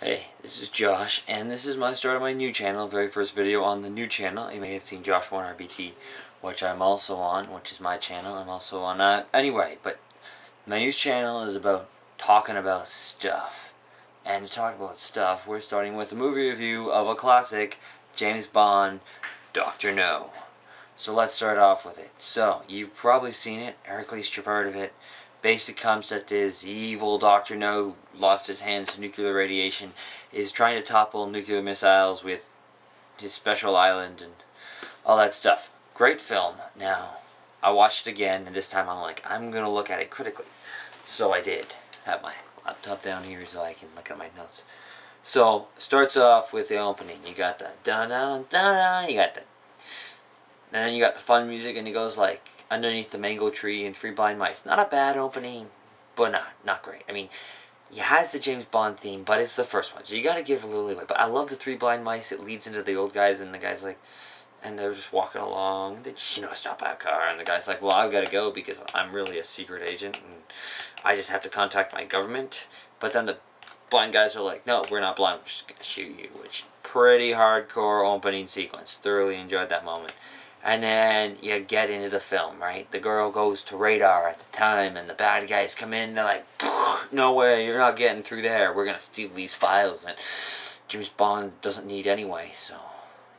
Hey, this is Josh, and this is my start of my new channel, very first video on the new channel. You may have seen Josh1RBT, which I'm also on, which is my channel. I'm also on that. Anyway, but my new channel is about talking about stuff. And to talk about stuff, we're starting with a movie review of a classic, James Bond, Dr. No. So let's start off with it. So, you've probably seen it, or at least you've heard of it. Basic concept is evil Dr. No, who lost his hands to nuclear radiation, is trying to topple nuclear missiles with his special island and all that stuff. Great film. Now, I watched it again, and this time I'm like, I'm going to look at it critically. So I did. Have my laptop down here so I can look at my notes. So, starts off with the opening. You got the da-da-da-da, you got the... And then you got the fun music, and it goes like Underneath the Mango Tree and Three Blind Mice. Not a bad opening, but not great. I mean, it has the James Bond theme, but it's the first one, so you gotta give it a little leeway. But I love the Three Blind Mice. It leads into the old guys, and the guy's like, and they're just walking along. They just, stop by a car, and the guy's like, well, I've gotta go because I'm really a secret agent, and I just have to contact my government. But then the blind guys are like, no, we're not blind, we're just gonna shoot you, which pretty hardcore opening sequence. Thoroughly enjoyed that moment. And then you get into the film, right? The girl goes to radar at the time, and the bad guys come in, they're like, no way, you're not getting through there. We're going to steal these files that James Bond doesn't need anyway, so,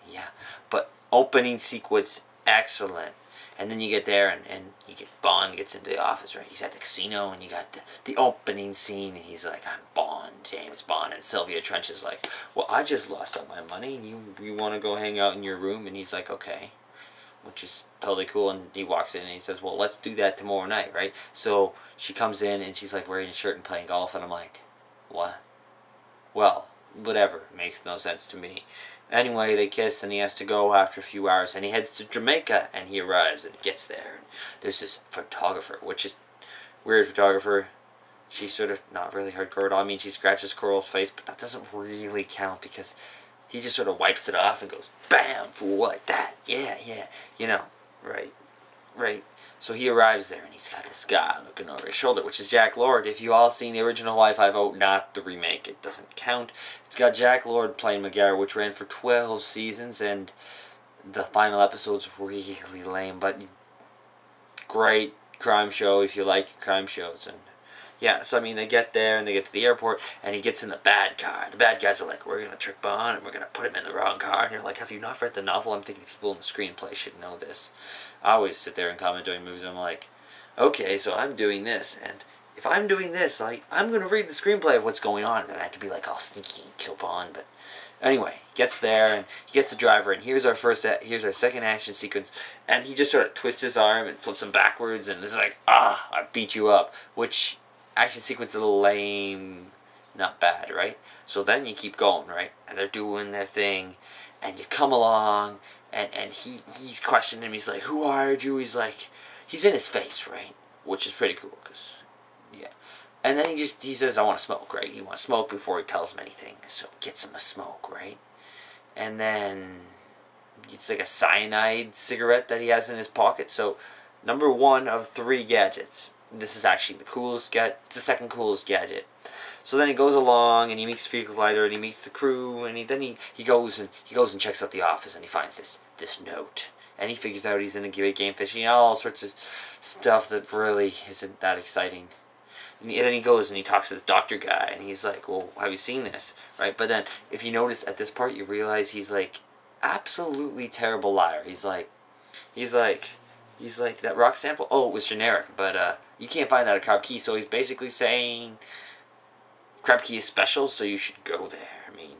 yeah. But opening sequence, excellent. And then you get there, and you get Bond gets into the office, right? He's at the casino, and you got the opening scene, and he's like, I'm Bond, James Bond. And Sylvia Trench is like, well, I just lost all my money, and you want to go hang out in your room? And he's like, okay. Which is totally cool, and he walks in and he says, well, let's do that tomorrow night, right? So she comes in and she's like wearing a shirt and playing golf, and I'm like, what? Well, whatever, makes no sense to me. Anyway, they kiss, and he has to go after a few hours, and he heads to Jamaica, and he arrives and gets there, and there's this photographer, which is weird photographer. She's sort of not really hardcore at all. I mean, she scratches Coral's face, but that doesn't really count because he just sort of wipes it off and goes, bam, fool, like that. Yeah, right. So he arrives there, and he's got this guy looking over his shoulder, which is Jack Lord. If you all seen the original Wi-Fi vote, not the remake, it doesn't count. It's got Jack Lord playing McGarrett, which ran for 12 seasons, and the final episode's really lame, but great crime show if you like crime shows. And yeah, so I mean, they get there, and they get to the airport, and he gets in the bad car. The bad guys are like, we're going to trick Bond, and we're going to put him in the wrong car. And you're like, have you not read the novel? I'm thinking people in the screenplay should know this. I always sit there and comment doing movies, and I'm like, okay, so I'm doing this, and if I'm doing this, I'm going to read the screenplay of what's going on, and then I have to be like all sneaky and kill Bond. But anyway, gets there, and he gets the driver, and here's our second action sequence, and he just sort of twists his arm and flips him backwards, and it's like, I beat you up, which action sequence a little lame, not bad, right? So then you keep going, right? And they're doing their thing, and you come along, and he's questioning him. He's like, who hired you? He's like, he's in his face, right? Which is pretty cool, because, yeah. And then he says, I want to smoke, right? He wants to smoke before he tells him anything, so he gets him a smoke, right? And then it's like a cyanide cigarette that he has in his pocket. So number 1 of 3 gadgets. This is actually the coolest gadget. It's the second coolest gadget. So then he goes along, and he meets the vehicle lighter, and he meets the crew, and then he goes and checks out the office, and he finds this note, and he figures out he's in a game fishing, all sorts of stuff that really isn't that exciting. And then he goes and he talks to this doctor guy, and he's like, well, have you seen this, right? But then if you notice at this part, you realize he's like absolutely terrible liar. He's like that rock sample. Oh, it was generic, but you can't find that at Crab Key. So he's basically saying Crab Key is special, so you should go there. I mean,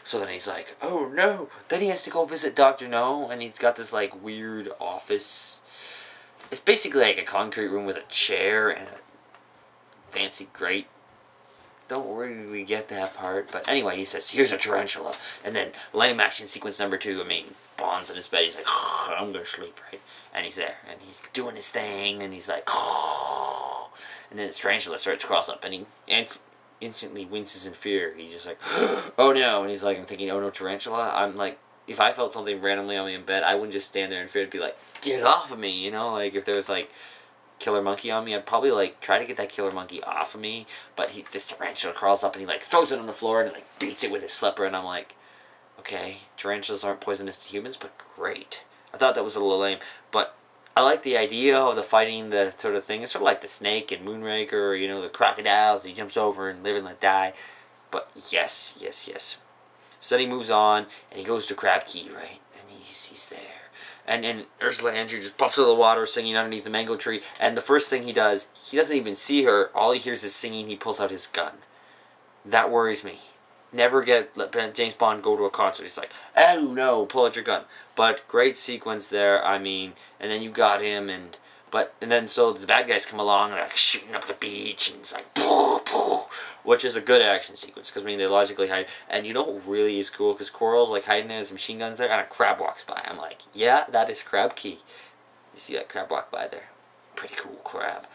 so then he's like, oh no. Then he has to go visit Dr. No, and he's got this like weird office. It's basically like a concrete room with a chair and a fancy grate. Don't really get that part, but anyway, he says, here's a tarantula. And then lame action sequence number 2, I mean, Bond's in his bed, he's like, I'm gonna sleep, right? And he's there, and he's doing his thing, and he's like, and then his tarantula starts to cross up, and he instantly winces in fear. He's just like, oh no, and he's like, I'm thinking, oh no, tarantula? I'm like, if I felt something randomly on me in bed, I wouldn't just stand there in fear. I'd be like, get off of me, like, if there was like killer monkey on me, I'd probably like try to get that killer monkey off of me, but this tarantula crawls up and he like throws it on the floor and like beats it with his slipper, and I'm like, okay, tarantulas aren't poisonous to humans, but great. I thought that was a little lame, but I like the idea of the fighting, the sort of thing. It's sort of like the snake in Moonraker, or, you know, the crocodiles. He jumps over and live and let die. But yes, yes, yes. So then he moves on, and he goes to Crab Key, right? And he's there. And Ursula Andrew just pops out of the water singing underneath the mango tree. And the first thing he does, he doesn't even see her. All he hears is singing. He pulls out his gun. That worries me. Never let James Bond go to a concert. He's like, oh no, pull out your gun. But great sequence there, I mean. And then you got him, and then so the bad guys come along, and like shooting up the beach, and it's like, pooh, pooh, which is a good action sequence, because I mean they logically hide. And you know what really is cool? Because Coral's like hiding there, there's machine guns there, and a crab walks by. I'm like, yeah, that is Crab Key. You see that crab walk by there? Pretty cool crab.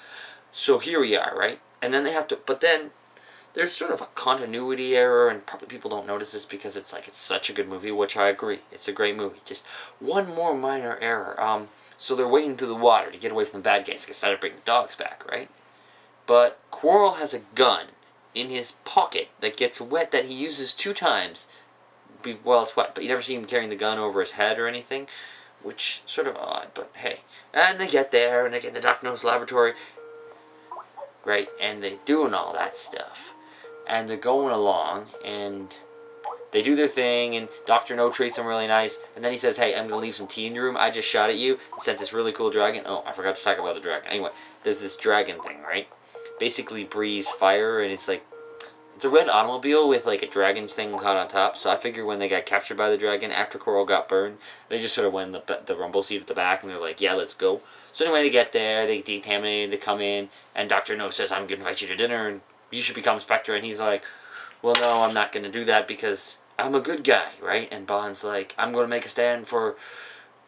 So here we are, right? And then they have to, but then there's sort of a continuity error, and probably people don't notice this because it's such a good movie, which I agree. It's a great movie. Just one more minor error. So they're wading through the water to get away from the bad guys, because they bring the dogs back, right? But Quarrel has a gun in his pocket that gets wet, that he uses 2 times. Well, it's wet, but you never see him carrying the gun over his head or anything, which is sort of odd, but hey. And they get there, and they get in the Dr. No's laboratory, right? And they're doing all that stuff. And they're going along, and they do their thing, and Dr. No treats them really nice, and then he says, hey, I'm going to leave some tea in your room. I just shot at you and sent this really cool dragon. Oh, I forgot to talk about the dragon. Anyway, there's this dragon thing, right? Basically breathes fire, and it's like, it's a red automobile with like a dragon's thing caught on top, so I figure when they got captured by the dragon, after Coral got burned, they just sort of went in the rumble seat at the back, and they're like, yeah, let's go. So anyway, they get there, they decontaminate, they come in, and Dr. No says, I'm going to invite you to dinner, and you should become Spectre, and he's like, well, no, I'm not going to do that because I'm a good guy, right? And Bond's like, I'm going to make a stand for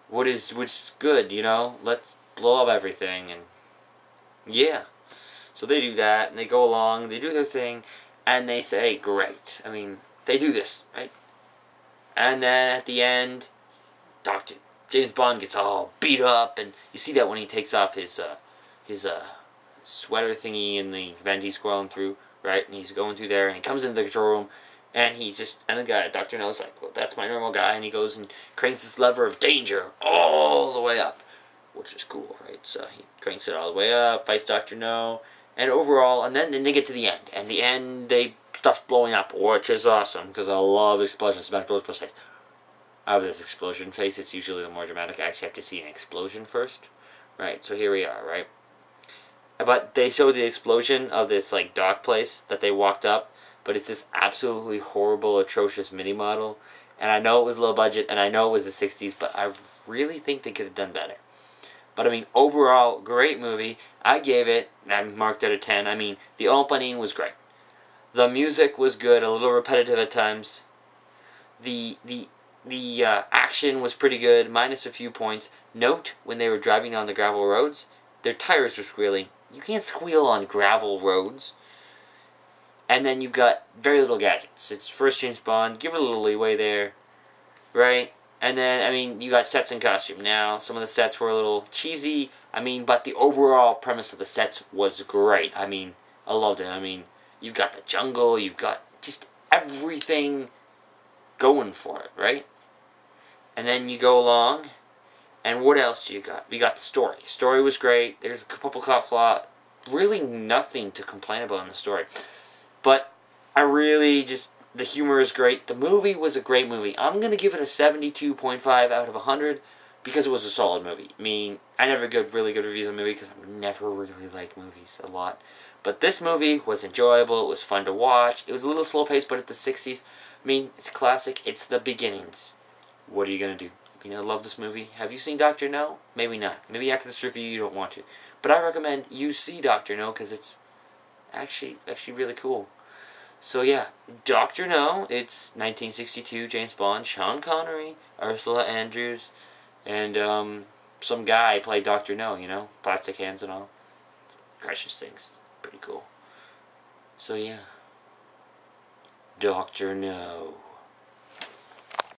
which is good, you know? Let's blow up everything, and yeah. So they do that, and they go along, they do their thing, and they say, great. I mean, they do this, right? And then at the end, James Bond gets all beat up, and you see that when he takes off his sweater thingy in the vent he's crawling through, right? And he's going through there, and he comes into the control room, and the guy, Dr. No's like, well, that's my normal guy, and he goes and cranks this lever of danger all the way up, which is cool, right? So he cranks it all the way up, fights Dr. No, and overall, and then they get to the end, and the end, stuff's blowing up, which is awesome, because I love explosions, spectacles, precise. Out of this explosion phase, it's usually the more dramatic. I actually have to see an explosion first, right? So here we are, right? But they show the explosion of this like dock place that they walked up, but it's this absolutely horrible, atrocious mini model. And I know it was low budget, and I know it was the 60s, but I really think they could have done better. But I mean, overall, great movie. I gave it, I marked it a 10. I mean, the opening was great. The music was good, a little repetitive at times. The action was pretty good, minus a few points. Note, when they were driving on the gravel roads, their tires were squealing. You can't squeal on gravel roads. And then you've got very little gadgets. It's first James Bond. Give it a little leeway there. Right? And then, I mean, you got sets and costume. Now, some of the sets were a little cheesy. I mean, but the overall premise of the sets was great. I mean, I loved it. I mean, you've got the jungle. You've got just everything going for it, right? And then you go along. And what else do you got? We got the story. Story was great. There's a couple cut flaw. Really nothing to complain about in the story. But I really just, the humor is great. The movie was a great movie. I'm going to give it a 72.5 out of 100 because it was a solid movie. I mean, I never get really good reviews on movies because I never really like movies a lot. But this movie was enjoyable. It was fun to watch. It was a little slow paced, but at the 60s. I mean, it's a classic. It's the beginnings. What are you going to do? You know, love this movie. Have you seen Dr. No? Maybe not. Maybe after this review you don't want to. But I recommend you see Dr. No because it's actually really cool. So yeah, Dr. No, it's 1962, James Bond, Sean Connery, Ursula Andrews, and some guy played Dr. No, you know, plastic hands and all. Crushes things. Pretty cool. So yeah. Dr. No.